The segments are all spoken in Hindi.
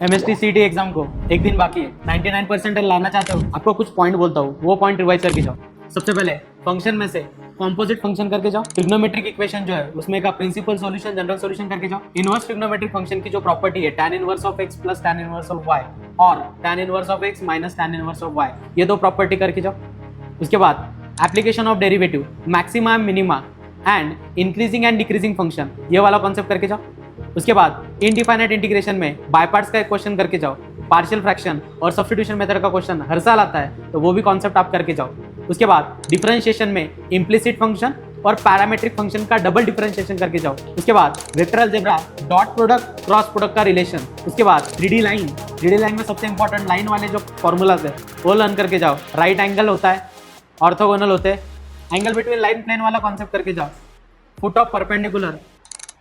MST CT एग्जाम को एक दिन बाकी है, 99% लाना चाहते हो, आपको कुछ पॉइंट बोलता हूँ, वो पॉइंट रिवाइज करके जाओ। सबसे पहले फंक्शन में से कॉम्पोजिट फंक्शन करके जाओ। ट्रिग्नोमेट्रिक इक्वेशन जो है उसमें का प्रिंसिपल सॉल्यूशन, जनरल सॉल्यूशन करके जाओ। इनवर्स ट्रिग्नोमेट्रिक फंक्शन की जो प्रॉपर्टी है tan inverse of x plus tan inverse of y और tan inverse of x minus tan inverse of y, ये दो प्रॉपर्टी करके जाओ। उसके बाद application of derivative, maxima minima and increasing and decreasing function, ये वाला कॉन्सेप्ट करके जाओ। उसके बाद इनडिफाइनाइट इंटीग्रेशन में बाय पार्ट्स का एक क्वेश्चन करके जाओ। पार्शियल फ्रैक्शन और सब्स्टिट्यूशन मेथड का क्वेश्चन हर साल आता है, तो वो भी कॉन्सेप्ट आप करके जाओ। उसके बाद डिफरेंशिएशन में इम्प्लिसिट फंक्शन और पैरामेट्रिक फंक्शन का डबल डिफरेंशिएशन करके जाओ। उसके बाद vector algebra, dot product, cross product का रिलेशन। उसके बाद 3D लाइन, 3D लाइन में सबसे इंपॉर्टेंट लाइन वाले जो फॉर्मूलाज है वो लर्न करके जाओ। राइट एंगल होता है, ऑर्थोगोनल होते हैं, एंगल बिटवीन लाइन प्लेन वाला कॉन्सेप्ट करके जाओ। Foot of perpendicular,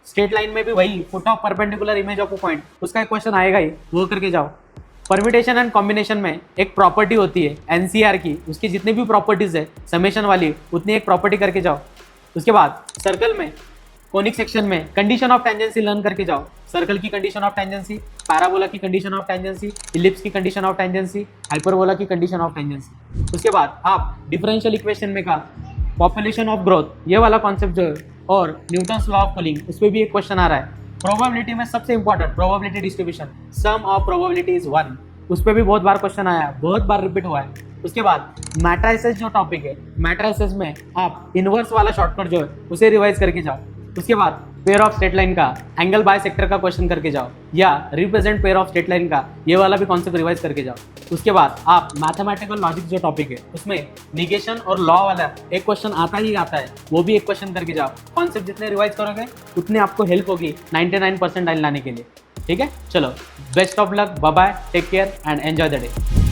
straight line में भी वही foot of perpendicular image of a point, उसका एक क्वेश्चन आएगा ही, वो करके जाओ। परम्यूटेशन एंड कॉम्बिनेशन में एक प्रॉपर्टी होती है NCR की, उसकी जितनी भी प्रॉपर्टीज है समेशन वाली, उतनी एक प्रॉपर्टी करके जाओ। उसके बाद सर्कल में कोनिक सेक्शन में कंडीशन ऑफ टेंजेंसी लर्न करके जाओ। सर्कल की कंडीशन ऑफ टेंजेंसी, पैराबोला की कंडीशन ऑफ टेंजेंसी, इलिप्स की कंडीशन ऑफ टेंजेंसी, हाइपरबोला की कंडीशन ऑफ टेंजेंसी। उसके बाद आप डिफरेंशियल इक्वेशन में का पॉपुलेशन ऑफ ग्रोथ, ये वाला कॉन्सेप्ट जो है, और न्यूटन्स लॉ ऑफ कूलिंग, उस पर भी एक क्वेश्चन आ रहा है। प्रोबेबिलिटी में सबसे important probability distribution, sum of probability is 1, उस पर भी बहुत बार क्वेश्चन आया है, बहुत बार रिपीट हुआ है। उसके बाद मैट्राइसेस जो टॉपिक है, मैट्राइसेस में आप इनवर्स वाला शॉर्टकट जो है उसे रिवाइज करके जाओ। उसके बाद पेयर ऑफ स्ट्रेट लाइन का एंगल बाय सेक्टर का क्वेश्चन करके जाओ, या represent pair of straight line का ये वाला भी कॉन्सेप्ट रिवाइज करके जाओ। उसके बाद आप मैथमेटिकल लॉजिक जो टॉपिक है उसमें निगेशन और लॉ वाला एक क्वेश्चन आता ही आता है, वो भी एक क्वेश्चन करके जाओ। कॉन्सेप्ट जितने रिवाइज करोगे उतने आपको हेल्प होगी 99% लाने के लिए। ठीक है, चलो best of luck, bye bye, take care and enjoy the day.